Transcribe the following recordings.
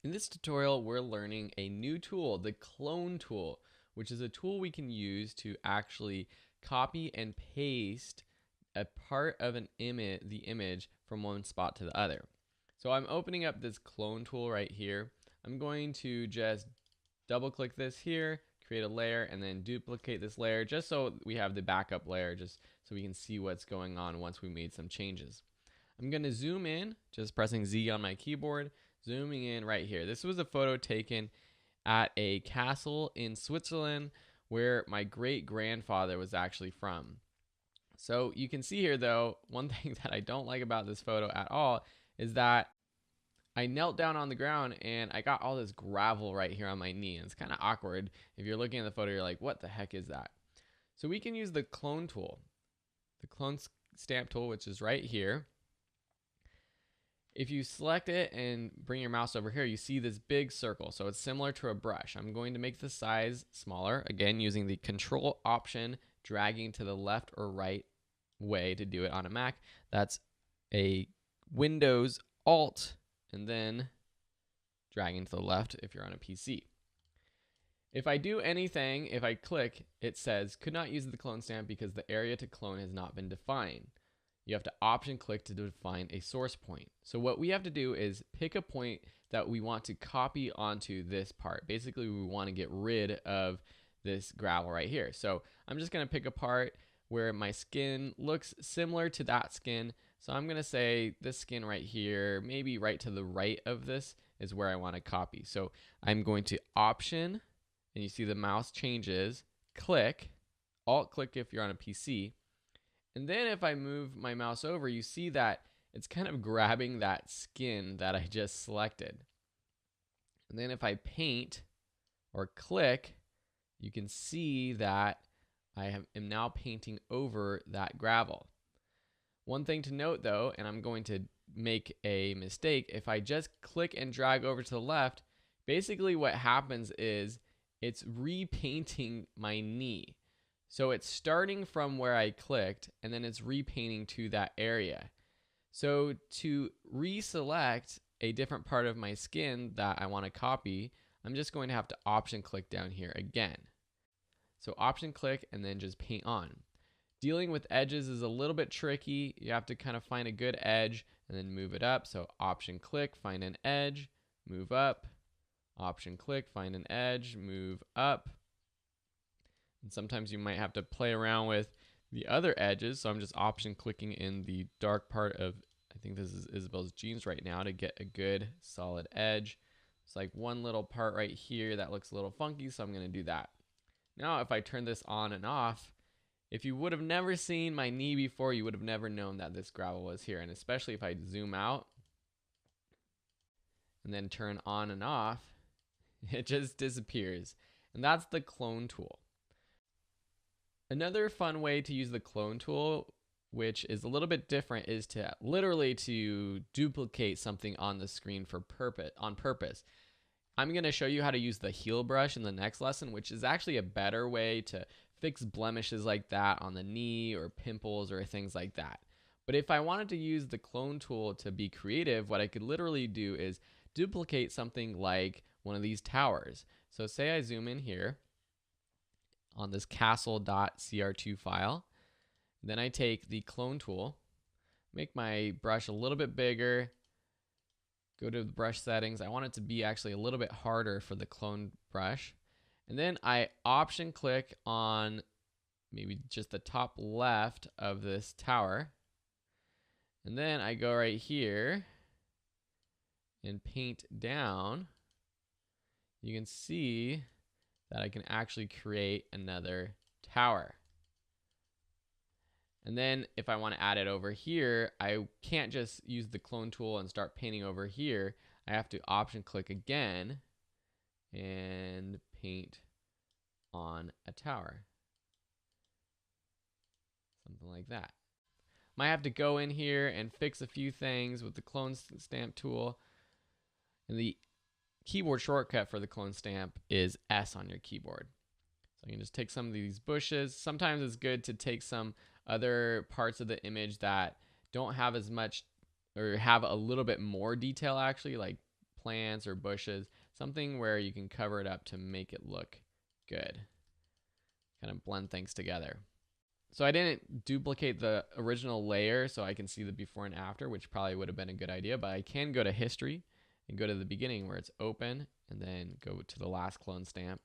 In this tutorial, we're learning a new tool, the clone tool, which is a tool we can use to actually copy and paste a part of the image from one spot to the other. So I'm opening up this clone tool right here. I'm going to just double click this here, create a layer, and then duplicate this layer just so we have the backup layer, just so we can see what's going on once we made some changes. I'm going to zoom in, just pressing Z on my keyboard, zooming in right here. This was a photo taken at a castle in Switzerland where my great grandfather was actually from. So you can see here though, one thing that I don't like about this photo at all is that I knelt down on the ground and I got all this gravel right here on my knee. And it's kind of awkward. If you're looking at the photo, you're like, what the heck is that? So we can use the clone tool, the clone stamp tool, which is right here. If you select it and bring your mouse over here, you see this big circle. So it's similar to a brush. I'm going to make the size smaller, again, using the Control Option, dragging to the left or right way to do it on a Mac. That's a Windows Alt, and then dragging to the left if you're on a PC. If I do anything, if I click, it says, could not use the clone stamp because the area to clone has not been defined. You have to option click to define a source point. So what we have to do is pick a point that we want to copy onto this part. Basically, we want to get rid of this gravel right here. So I'm just going to pick a part where my skin looks similar to that skin. So I'm going to say this skin right here, maybe right to the right of this is where I want to copy. So I'm going to option, and you see the mouse changes, click, alt click if you're on a PC. And then if I move my mouse over, you see that it's kind of grabbing that skin that I just selected. And then if I paint or click, you can see that I am now painting over that gravel. One thing to note though, and I'm going to make a mistake, if I just click and drag over to the left, basically what happens is it's repainting my knee. So it's starting from where I clicked and then it's repainting to that area. So to reselect a different part of my skin that I want to copy, I'm just going to have to option click down here again. So option click and then just paint on. Dealing with edges is a little bit tricky. You have to kind of find a good edge and then move it up. So option click, find an edge, move up. Option click, find an edge, move up. And sometimes you might have to play around with the other edges. So I'm just option clicking in the dark part of, I think this is Isabel's jeans right now, to get a good solid edge. It's like one little part right here that looks a little funky, so I'm going to do that. Now if I turn this on and off, if you would have never seen my knee before, you would have never known that this gravel was here. And especially if I zoom out and then turn on and off, it just disappears. And that's the clone tool. Another fun way to use the clone tool, which is a little bit different, is to literally to duplicate something on the screen on purpose. I'm going to show you how to use the heal brush in the next lesson, which is actually a better way to fix blemishes like that on the knee or pimples or things like that. But if I wanted to use the clone tool to be creative, what I could literally do is duplicate something like one of these towers. So say I zoom in here on this castle.cr2 file. Then I take the clone tool, make my brush a little bit bigger, go to the brush settings. I want it to be actually a little bit harder for the clone brush. And then I option click on maybe just the top left of this tower. And then I go right here and paint down. You can see that I can actually create another tower. And then if I want to add it over here, I can't just use the clone tool and start painting over here. I have to option click again and paint on a tower. Something like that. Might have to go in here and fix a few things with the clone stamp tool. And the keyboard shortcut for the clone stamp is S on your keyboard. So you can just take some of these bushes. Sometimes it's good to take some other parts of the image that don't have as much or have a little bit more detail, actually, like plants or bushes, something where you can cover it up to make it look good. Kind of blend things together. So I didn't duplicate the original layer so I can see the before and after, which probably would have been a good idea, but I can go to history and go to the beginning where it's open and then go to the last clone stamp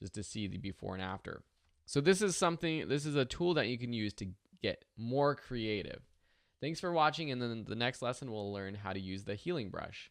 just to see the before and after. So this is a tool that you can use to get more creative. Thanks for watching, and then the next lesson we'll learn how to use the healing brush.